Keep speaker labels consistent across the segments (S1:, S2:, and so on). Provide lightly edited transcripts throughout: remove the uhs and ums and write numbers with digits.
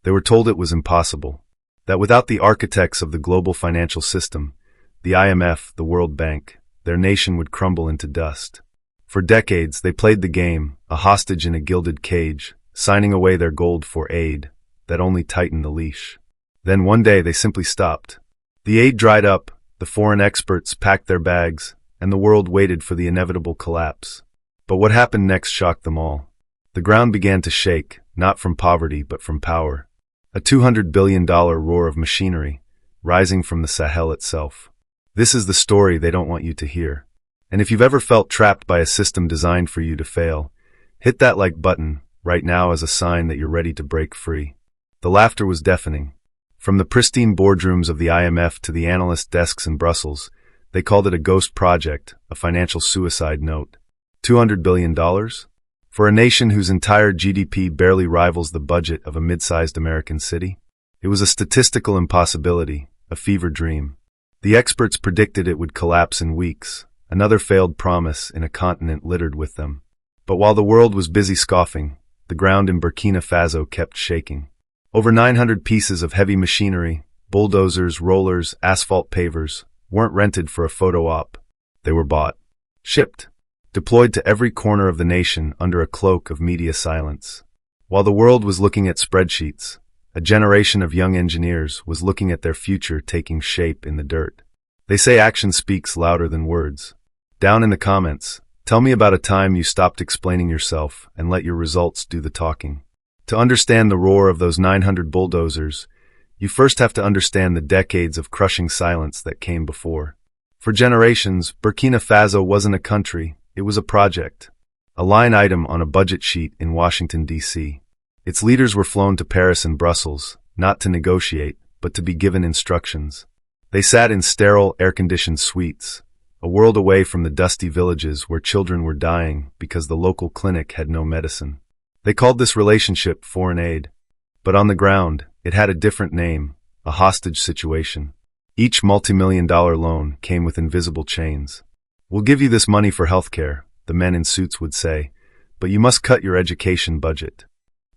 S1: They were told it was impossible, that without the architects of the global financial system, the IMF, the World Bank, their nation would crumble into dust. For decades, they played the game, a hostage in a gilded cage, signing away their gold for aid that only tightened the leash. Then one day they simply stopped. The aid dried up, the foreign experts packed their bags, and the world waited for the inevitable collapse. But what happened next shocked them all. The ground began to shake, not from poverty but from power. A $200 billion roar of machinery, rising from the Sahel itself. This is the story they don't want you to hear. And if you've ever felt trapped by a system designed for you to fail, hit that like button right now as a sign that you're ready to break free. The laughter was deafening. From the pristine boardrooms of the IMF to the analyst desks in Brussels, they called it a ghost project, a financial suicide note. $200 billion? For a nation whose entire GDP barely rivals the budget of a mid-sized American city? It was a statistical impossibility, a fever dream. The experts predicted it would collapse in weeks, another failed promise in a continent littered with them. But while the world was busy scoffing, the ground in Burkina Faso kept shaking. Over 900 pieces of heavy machinery, bulldozers, rollers, asphalt pavers, weren't rented for a photo op. They were bought, shipped, deployed to every corner of the nation under a cloak of media silence. While the world was looking at spreadsheets, a generation of young engineers was looking at their future taking shape in the dirt. They say action speaks louder than words. Down in the comments, tell me about a time you stopped explaining yourself and let your results do the talking. To understand the roar of those 900 bulldozers, you first have to understand the decades of crushing silence that came before. For generations, Burkina Faso wasn't a country, it was a project. A line item on a budget sheet in Washington, D.C. Its leaders were flown to Paris and Brussels, not to negotiate, but to be given instructions. They sat in sterile, air-conditioned suites, a world away from the dusty villages where children were dying because the local clinic had no medicine. They called this relationship foreign aid. But on the ground, it had a different name, a hostage situation. Each multi-million-dollar loan came with invisible chains. "We'll give you this money for healthcare," the men in suits would say, "but you must cut your education budget.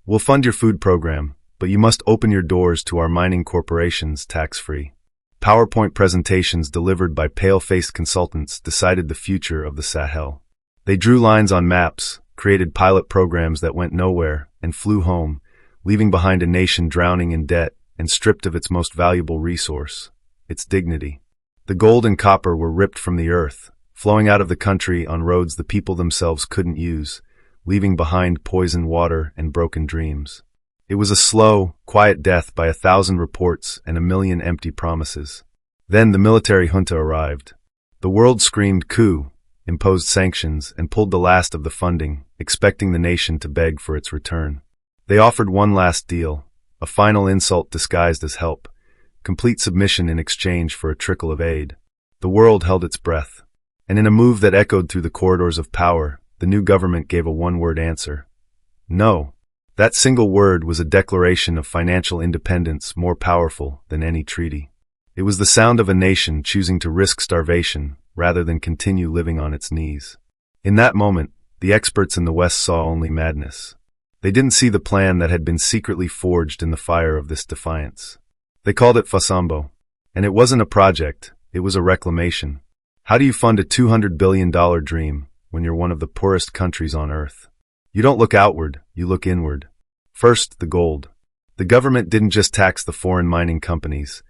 S1: We'll fund your food program, but you must open your doors to our mining corporations tax-free." PowerPoint presentations delivered by pale-faced consultants decided the future of the Sahel. They drew lines on maps, created pilot programs that went nowhere, and flew home, leaving behind a nation drowning in debt and stripped of its most valuable resource, its dignity. The gold and copper were ripped from the earth, flowing out of the country on roads the people themselves couldn't use, leaving behind poisoned water and broken dreams. It was a slow, quiet death by 1,000 reports and 1,000,000 empty promises. Then the military junta arrived. The world screamed coup, imposed sanctions, and pulled the last of the funding, expecting the nation to beg for its return. They offered one last deal, a final insult disguised as help, complete submission in exchange for a trickle of aid. The world held its breath. And in a move that echoed through the corridors of power, the new government gave a one-word answer. No. That single word was a declaration of financial independence more powerful than any treaty. It was the sound of a nation choosing to risk starvation rather than continue living on its knees. In that moment, the experts in the West saw only madness. They didn't see the plan that had been secretly forged in the fire of this defiance. They called it Fosso Mebo. And it wasn't a project, it was a reclamation. How do you fund a $200 billion dream when you're one of the poorest countries on earth? You don't look outward, you look inward. First, the gold. The government didn't just tax the foreign mining companies.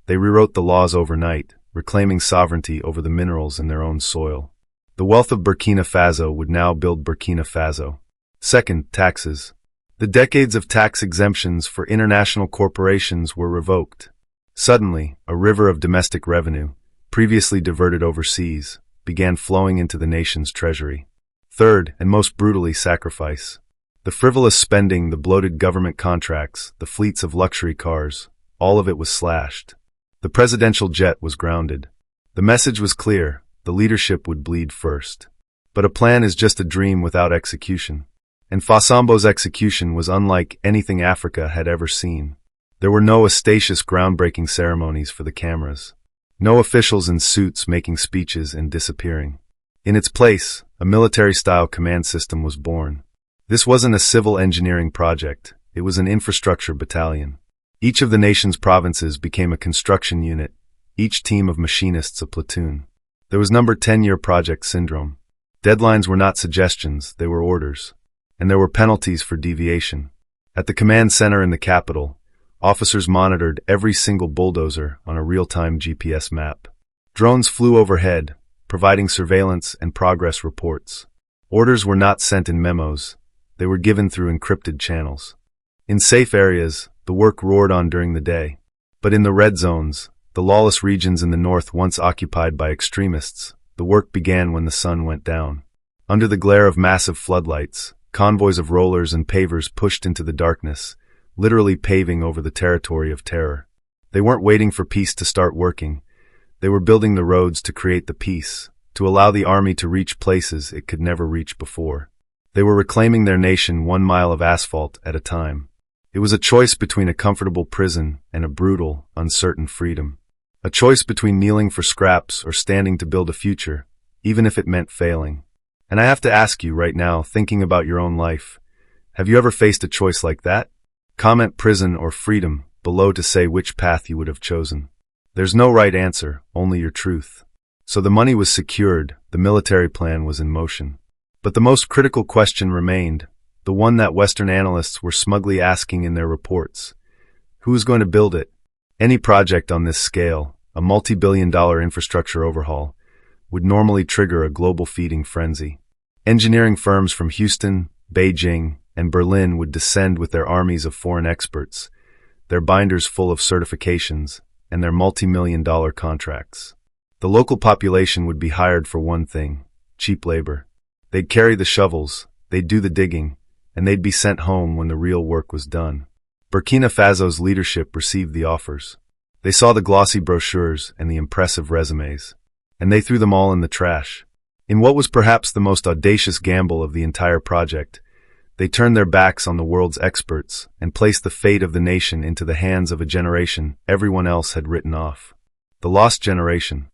S1: They rewrote the laws overnight, reclaiming sovereignty over the minerals in their own soil. The wealth of Burkina Faso would now build Burkina Faso. Second, taxes. The decades of tax exemptions for international corporations were revoked. Suddenly, a river of domestic revenue, previously diverted overseas, began flowing into the nation's treasury. Third, and most brutally, sacrifice. The frivolous spending, the bloated government contracts, the fleets of luxury cars, all of it was slashed. The presidential jet was grounded. The message was clear, the leadership would bleed first. But a plan is just a dream without execution. And Fosso Mebo's execution was unlike anything Africa had ever seen. There were no auspicious groundbreaking ceremonies for the cameras. No officials in suits making speeches and disappearing. In its place, a military-style command system was born. This wasn't a civil engineering project. it was an infrastructure battalion. Each of the nation's provinces became a construction unit, each team of machinists a platoon. There was number 10-year project syndrome. Deadlines were not suggestions, they were orders. And there were penalties for deviation. At the command center in the capital, officers monitored every single bulldozer on a real-time GPS map. Drones flew overhead, providing surveillance and progress reports. Orders were not sent in memos, they were given through encrypted channels. In safe areas, the work roared on during the day. But in the red zones, the lawless regions in the north once occupied by extremists, the work began when the sun went down. Under the glare of massive floodlights, convoys of rollers and pavers pushed into the darkness, literally paving over the territory of terror. They weren't waiting for peace to start working. They were building the roads to create the peace, to allow the army to reach places it could never reach before. They were reclaiming their nation 1 mile of asphalt at a time. It was a choice between a comfortable prison and a brutal, uncertain freedom. A choice between kneeling for scraps or standing to build a future, even if it meant failing. And I have to ask you right now, thinking about your own life, have you ever faced a choice like that? Comment prison or freedom below to say which path you would have chosen. There's no right answer, only your truth. So the money was secured, the military plan was in motion. But the most critical question remained, the one that Western analysts were smugly asking in their reports. Who is going to build it? Any project on this scale, a multi-billion-dollar infrastructure overhaul, would normally trigger a global feeding frenzy. Engineering firms from Houston, Beijing, and Berlin would descend with their armies of foreign experts, their binders full of certifications, and their multi-million-dollar contracts. The local population would be hired for one thing, cheap labor. They'd carry the shovels, they'd do the digging, and they'd be sent home when the real work was done. Burkina Faso's leadership received the offers. They saw the glossy brochures and the impressive resumes, and they threw them all in the trash. In what was perhaps the most audacious gamble of the entire project, they turned their backs on the world's experts and placed the fate of the nation into the hands of a generation everyone else had written off. The lost generation.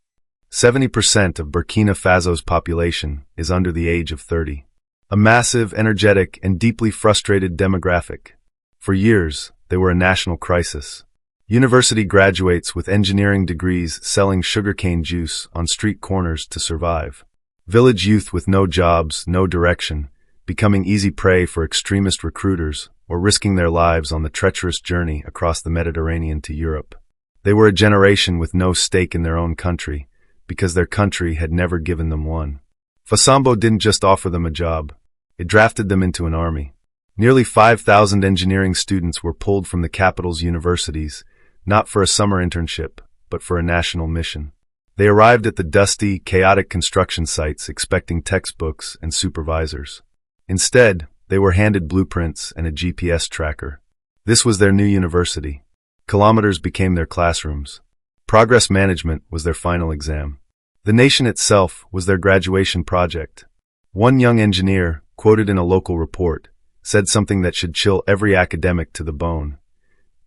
S1: 70% of Burkina Faso's population is under the age of 30. A massive, energetic, and deeply frustrated demographic. For years, they were a national crisis. University graduates with engineering degrees selling sugarcane juice on street corners to survive. Village youth with no jobs, no direction, becoming easy prey for extremist recruiters or risking their lives on the treacherous journey across the Mediterranean to Europe. They were a generation with no stake in their own country, because their country had never given them one. Fosso Mebo didn't just offer them a job, it drafted them into an army. Nearly 5,000 engineering students were pulled from the capital's universities, not for a summer internship, but for a national mission. They arrived at the dusty, chaotic construction sites expecting textbooks and supervisors. Instead, they were handed blueprints and a GPS tracker. This was their new university. Kilometers became their classrooms. Progress management was their final exam. The nation itself was their graduation project. One young engineer, quoted in a local report, said something that should chill every academic to the bone.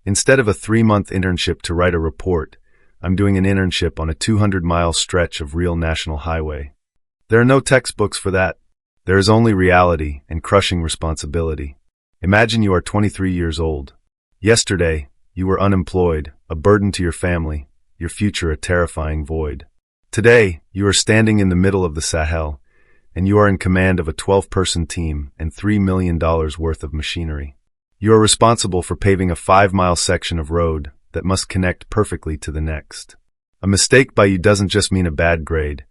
S1: Instead of a 3-month internship to write a report, I'm doing an internship on a 200-mile stretch of real national highway. There are no textbooks for that. There is only reality and crushing responsibility. Imagine you are 23 years old. Yesterday, you were unemployed, a burden to your family, your future a terrifying void. Today, you are standing in the middle of the Sahel, and you are in command of a 12-person team and $3 million worth of machinery. You are responsible for paving a 5-mile section of road that must connect perfectly to the next. A mistake by you doesn't just mean a bad grade.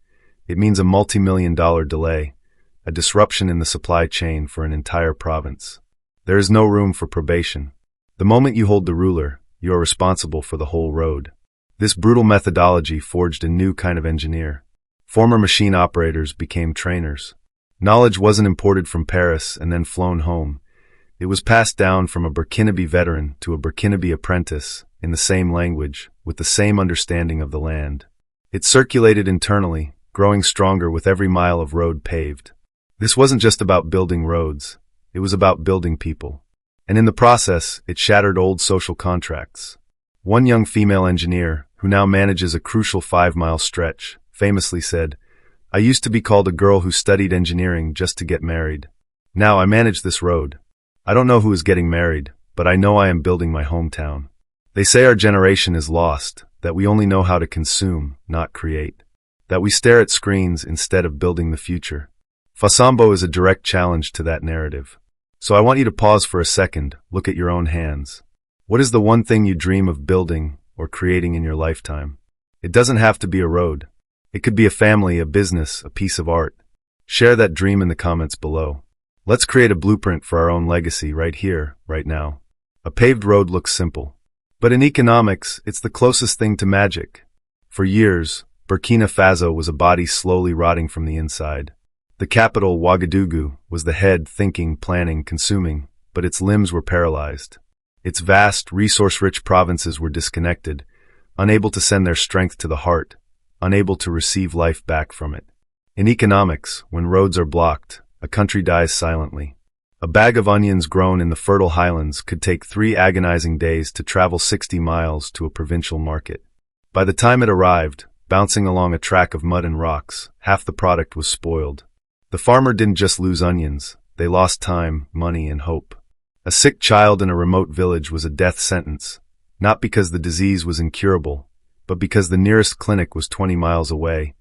S1: It means a multi-million-dollar delay, a disruption in the supply chain for an entire province. There is no room for probation. The moment you hold the ruler, you are responsible for the whole road. This brutal methodology forged a new kind of engineer. Former machine operators became trainers. Knowledge wasn't imported from Paris and then flown home. It was passed down from a Burkinabe veteran to a Burkinabe apprentice in the same language, with the same understanding of the land. It circulated internally, growing stronger with every mile of road paved. This wasn't just about building roads. It was about building people. And in the process, it shattered old social contracts. One young female engineer, who now manages a crucial 5-mile stretch, famously said, "I used to be called a girl who studied engineering just to get married. Now I manage this road. I don't know who is getting married, but I know I am building my hometown. They say our generation is lost, that we only know how to consume, not create. That we stare at screens instead of building the future. Fosso Mebo is a direct challenge to that narrative. So I want you to pause for a second, look at your own hands. What is the one thing you dream of building or creating in your lifetime? It doesn't have to be a road. It could be a family, a business, a piece of art. Share that dream in the comments below. Let's create a blueprint for our own legacy right here, right now. A paved road looks simple. But in economics, it's the closest thing to magic. For years, Burkina Faso was a body slowly rotting from the inside. The capital, Ouagadougou, was the head thinking, planning, consuming, but its limbs were paralyzed. Its vast, resource-rich provinces were disconnected, unable to send their strength to the heart, unable to receive life back from it. In economics, when roads are blocked, a country dies silently. A bag of onions grown in the fertile highlands could take 3 agonizing days to travel 60 miles to a provincial market. By the time it arrived, bouncing along a track of mud and rocks, half the product was spoiled. The farmer didn't just lose onions, they lost time, money, and hope. A sick child in a remote village was a death sentence, not because the disease was incurable, but because the nearest clinic was 20 miles away,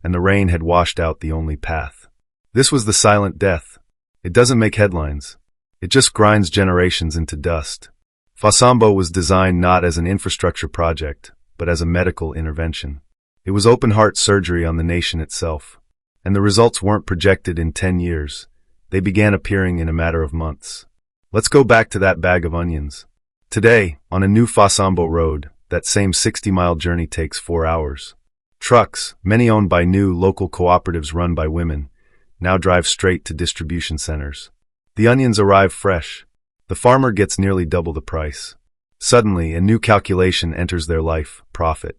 S1: and the rain had washed out the only path. This was the silent death. It doesn't make headlines. It just grinds generations into dust. Fosso Mebo was designed not as an infrastructure project, but as a medical intervention. It was open-heart surgery on the nation itself. And the results weren't projected in 10 years. They began appearing in a matter of months. Let's go back to that bag of onions. Today, on a new Fosso Mebo road, that same 60-mile journey takes 4 hours. Trucks, many owned by new local cooperatives run by women, now drive straight to distribution centers. The onions arrive fresh. The farmer gets nearly double the price. Suddenly, a new calculation enters their life: profit.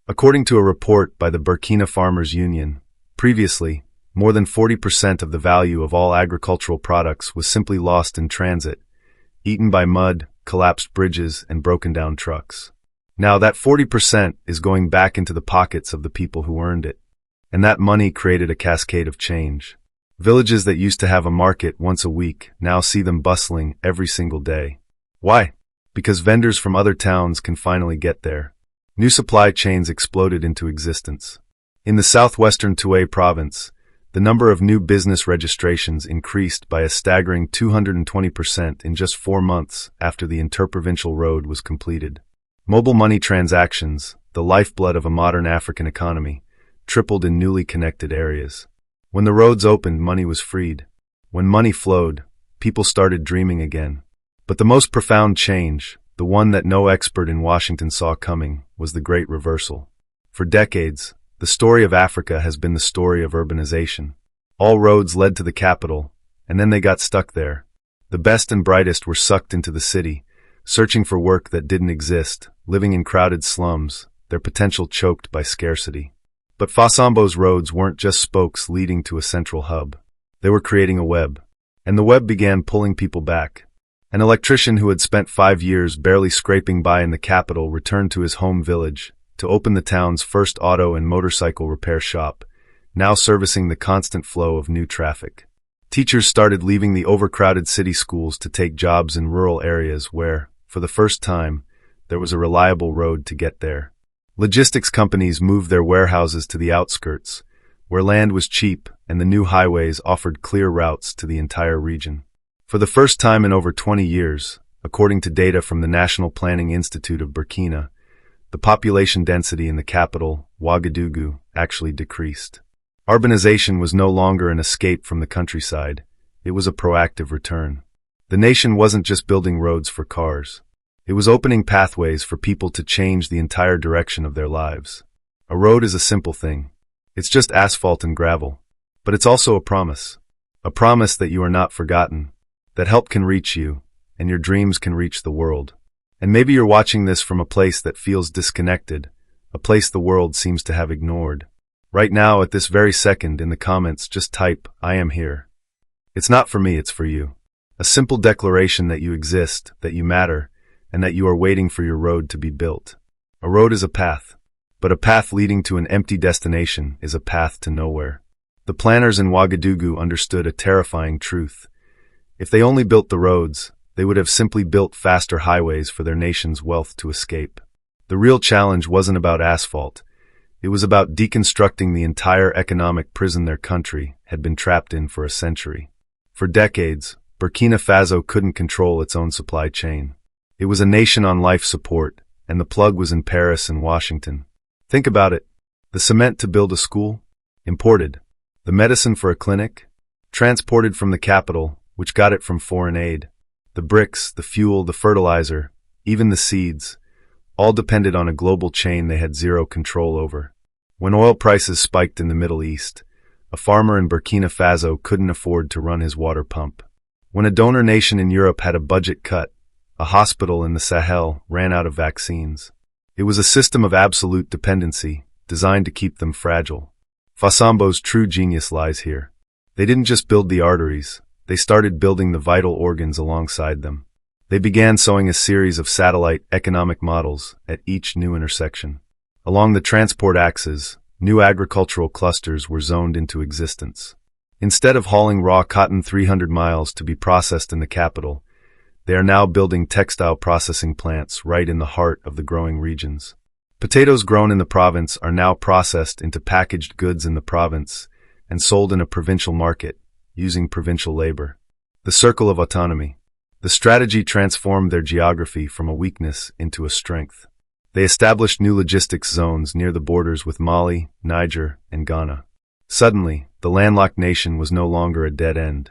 S1: According to a report by the Burkina Farmers Union, previously, more than 40% of the value of all agricultural products was simply lost in transit, eaten by mud, collapsed bridges, and broken-down trucks. Now that 40% is going back into the pockets of the people who earned it. And that money created a cascade of change. Villages that used to have a market once a week now see them bustling every single day. Why? Because vendors from other towns can finally get there. New supply chains exploded into existence. In the southwestern Traore province, the number of new business registrations increased by a staggering 220% in just 4 months after the interprovincial road was completed. Mobile money transactions, the lifeblood of a modern African economy, tripled in newly connected areas. When the roads opened, money was freed. When money flowed, people started dreaming again. But the most profound change, the one that no expert in Washington saw coming, was the Great Reversal. For decades, the story of Africa has been the story of urbanization. All roads led to the capital, and then they got stuck there. The best and brightest were sucked into the city, searching for work that didn't exist, living in crowded slums, their potential choked by scarcity. But Fosso Mebo's roads weren't just spokes leading to a central hub. They were creating a web. And the web began pulling people back. An electrician who had spent 5 years barely scraping by in the capital returned to his home village to open the town's first auto and motorcycle repair shop, now servicing the constant flow of new traffic. Teachers started leaving the overcrowded city schools to take jobs in rural areas where, for the first time, there was a reliable road to get there. Logistics companies moved their warehouses to the outskirts, where land was cheap and the new highways offered clear routes to the entire region. For the first time in over 20 years, according to data from the National Planning Institute of Burkina, the population density in the capital, Ouagadougou, actually decreased. Urbanization was no longer an escape from the countryside, it was a proactive return. The nation wasn't just building roads for cars. It was opening pathways for people to change the entire direction of their lives. A road is a simple thing. It's just asphalt and gravel. But it's also a promise. A promise that you are not forgotten, that help can reach you, and your dreams can reach the world. And maybe you're watching this from a place that feels disconnected, a place the world seems to have ignored. Right now, at this very second, in the comments, just type, "I am here." It's not for me, it's for you. A simple declaration that you exist, that you matter, and that you are waiting for your road to be built. A road is a path, but a path leading to an empty destination is a path to nowhere. The planners in Ouagadougou understood a terrifying truth. If they only built the roads, they would have simply built faster highways for their nation's wealth to escape. The real challenge wasn't about asphalt. It was about deconstructing the entire economic prison their country had been trapped in for a century. For decades, Burkina Faso couldn't control its own supply chain. It was a nation on life support, and the plug was in Paris and Washington. Think about it. The cement to build a school? Imported. The medicine for a clinic? Transported from the capital, which got it from foreign aid. The bricks, the fuel, the fertilizer, even the seeds, all depended on a global chain they had zero control over. When oil prices spiked in the Middle East, a farmer in Burkina Faso couldn't afford to run his water pump. When a donor nation in Europe had a budget cut, a hospital in the Sahel ran out of vaccines. It was a system of absolute dependency, designed to keep them fragile. Fosso Mebo's true genius lies here. They didn't just build the arteries, they started building the vital organs alongside them. They began sewing a series of satellite economic models at each new intersection. Along the transport axes, new agricultural clusters were zoned into existence. Instead of hauling raw cotton 300 miles to be processed in the capital, they are now building textile processing plants right in the heart of the growing regions. Potatoes grown in the province are now processed into packaged goods in the province and sold in a provincial market, using provincial labor. The circle of autonomy. The strategy transformed their geography from a weakness into a strength. They established new logistics zones near the borders with Mali, Niger, and Ghana. Suddenly, the landlocked nation was no longer a dead end.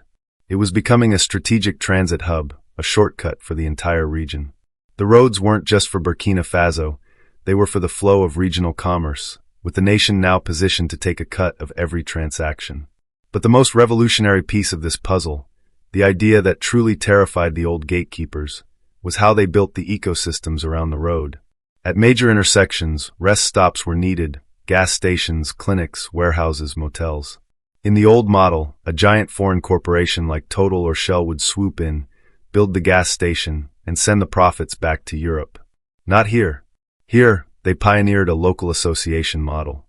S1: It was becoming a strategic transit hub, a shortcut for the entire region. The roads weren't just for Burkina Faso, they were for the flow of regional commerce, with the nation now positioned to take a cut of every transaction. But the most revolutionary piece of this puzzle, the idea that truly terrified the old gatekeepers, was how they built the ecosystems around the road. At major intersections, rest stops were needed, gas stations, clinics, warehouses, motels. In the old model, a giant foreign corporation like Total or Shell would swoop in, build the gas station, and send the profits back to Europe. Not here. Here, they pioneered a local association model.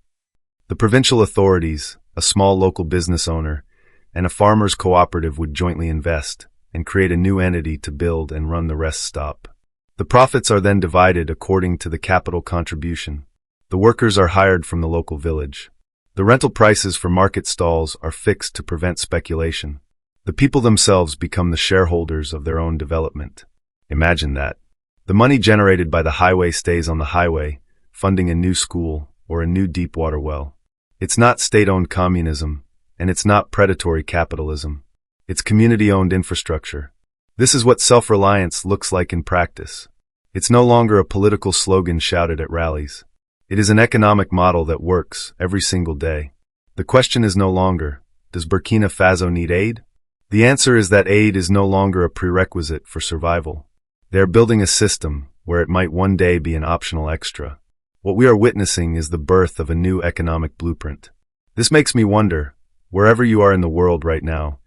S1: The provincial authorities, a small local business owner, and a farmers' cooperative would jointly invest and create a new entity to build and run the rest stop. The profits are then divided according to the capital contribution. The workers are hired from the local village. The rental prices for market stalls are fixed to prevent speculation. The people themselves become the shareholders of their own development. Imagine that. The money generated by the highway stays on the highway, funding a new school or a new deep water well. It's not state-owned communism, and it's not predatory capitalism. It's community-owned infrastructure. This is what self-reliance looks like in practice. It's no longer a political slogan shouted at rallies. It is an economic model that works every single day. The question is no longer, does Burkina Faso need aid? The answer is that aid is no longer a prerequisite for survival. They are building a system where it might one day be an optional extra. What we are witnessing is the birth of a new economic blueprint. This makes me wonder, wherever you are in the world right now,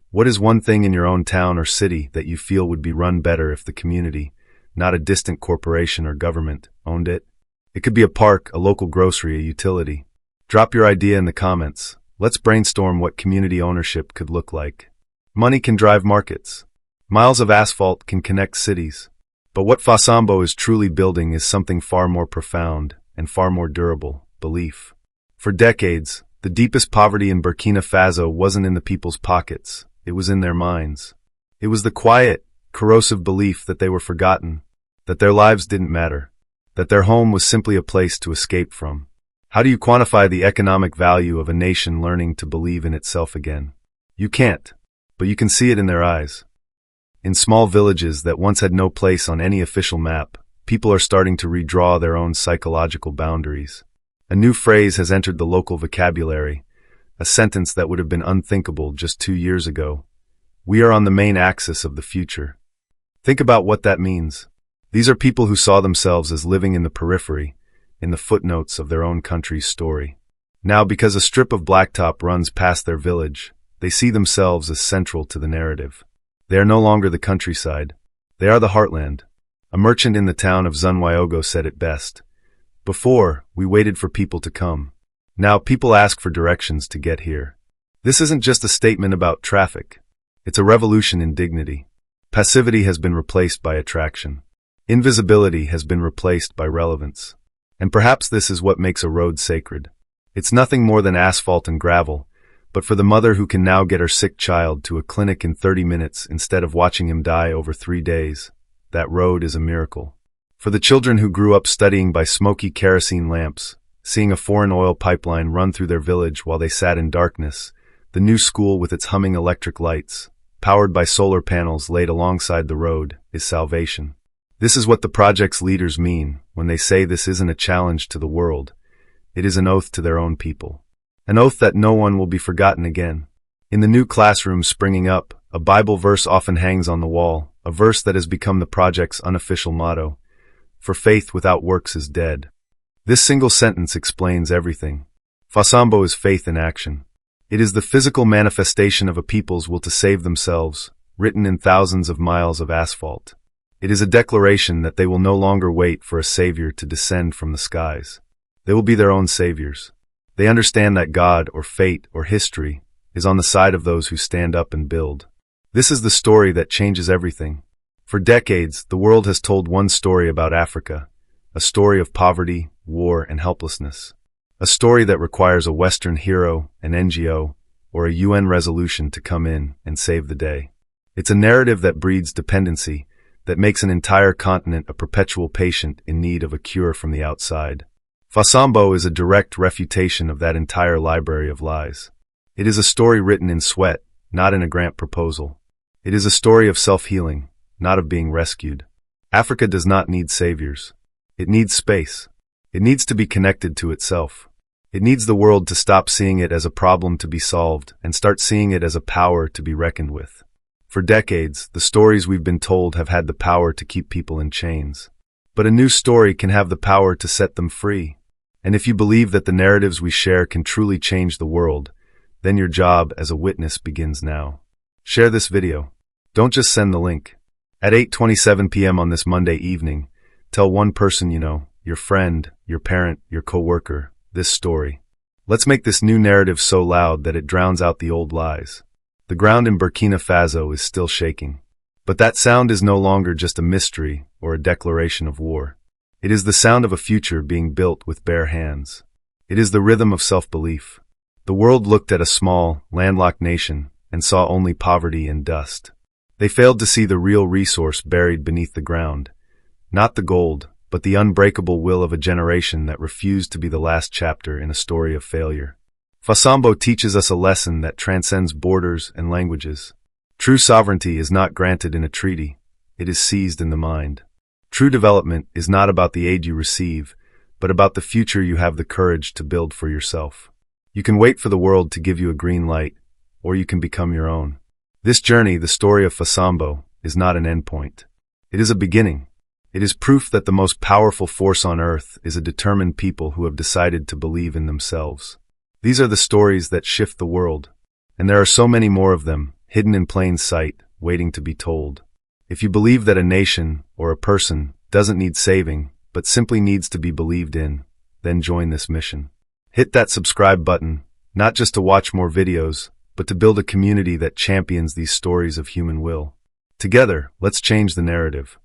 S1: what is one thing in your own town or city that you feel would be run better if the community, not a distant corporation or government, owned it? It could be a park, a local grocery, a utility. Drop your idea in the comments. Let's brainstorm what community ownership could look like. Money can drive markets. Miles of asphalt can connect cities. But what Fosso Mebo is truly building is something far more profound and far more durable: belief. For decades, the deepest poverty in Burkina Faso wasn't in the people's pockets, it was in their minds. It was the quiet, corrosive belief that they were forgotten, that their lives didn't matter, that their home was simply a place to escape from. How do you quantify the economic value of a nation learning to believe in itself again? You can't, but you can see it in their eyes. In small villages that once had no place on any official map, people are starting to redraw their own psychological boundaries. A new phrase has entered the local vocabulary, a sentence that would have been unthinkable just 2 years ago. We are on the main axis of the future. Think about what that means. These are people who saw themselves as living in the periphery, in the footnotes of their own country's story. Now, because a strip of blacktop runs past their village, they see themselves as central to the narrative. They are no longer the countryside. They are the heartland. A merchant in the town of Zunwayogo said it best. Before, we waited for people to come. Now people ask for directions to get here. This isn't just a statement about traffic. It's a revolution in dignity. Passivity has been replaced by attraction. Invisibility has been replaced by relevance. And perhaps this is what makes a road sacred. It's nothing more than asphalt and gravel, but for the mother who can now get her sick child to a clinic in 30 minutes instead of watching him die over 3 days, that road is a miracle. For the children who grew up studying by smoky kerosene lamps, seeing a foreign oil pipeline run through their village while they sat in darkness, the new school with its humming electric lights, powered by solar panels laid alongside the road, is salvation. This is what the project's leaders mean when they say this isn't a challenge to the world. It is an oath to their own people. An oath that no one will be forgotten again. In the new classrooms springing up, a Bible verse often hangs on the wall, a verse that has become the project's unofficial motto. For faith without works is dead. This single sentence explains everything. Fosso Mebo is faith in action. It is the physical manifestation of a people's will to save themselves, written in thousands of miles of asphalt. It is a declaration that they will no longer wait for a savior to descend from the skies. They will be their own saviors. They understand that God or fate or history is on the side of those who stand up and build. This is the story that changes everything. For decades, the world has told one story about Africa, a story of poverty, war, and helplessness. A story that requires a Western hero, an NGO, or a UN resolution to come in and save the day. It's a narrative that breeds dependency, that makes an entire continent a perpetual patient in need of a cure from the outside. Fosso Mebo is a direct refutation of that entire library of lies. It is a story written in sweat, not in a grant proposal. It is a story of self-healing, not of being rescued. Africa does not need saviors. It needs space. It needs to be connected to itself. It needs the world to stop seeing it as a problem to be solved and start seeing it as a power to be reckoned with. For decades, the stories we've been told have had the power to keep people in chains. But a new story can have the power to set them free. And if you believe that the narratives we share can truly change the world, then your job as a witness begins now. Share this video. Don't just send the link. At 8:27 p.m. on this Monday evening, tell one person you know, your friend, your parent, your coworker, this story. Let's make this new narrative so loud that it drowns out the old lies. The ground in Burkina Faso is still shaking. But that sound is no longer just a mystery or a declaration of war. It is the sound of a future being built with bare hands. It is the rhythm of self-belief. The world looked at a small, landlocked nation and saw only poverty and dust. They failed to see the real resource buried beneath the ground. Not the gold, but the unbreakable will of a generation that refused to be the last chapter in a story of failure. Fosso Mebo teaches us a lesson that transcends borders and languages. True sovereignty is not granted in a treaty, it is seized in the mind. True development is not about the aid you receive, but about the future you have the courage to build for yourself. You can wait for the world to give you a green light, or you can become your own. This journey, the story of Fosso Mebo, is not an endpoint. It is a beginning. It is proof that the most powerful force on earth is a determined people who have decided to believe in themselves. These are the stories that shift the world, and there are so many more of them, hidden in plain sight, waiting to be told. If you believe that a nation or a person doesn't need saving, but simply needs to be believed in, then join this mission. Hit that subscribe button, not just to watch more videos, but to build a community that champions these stories of human will. Together, let's change the narrative.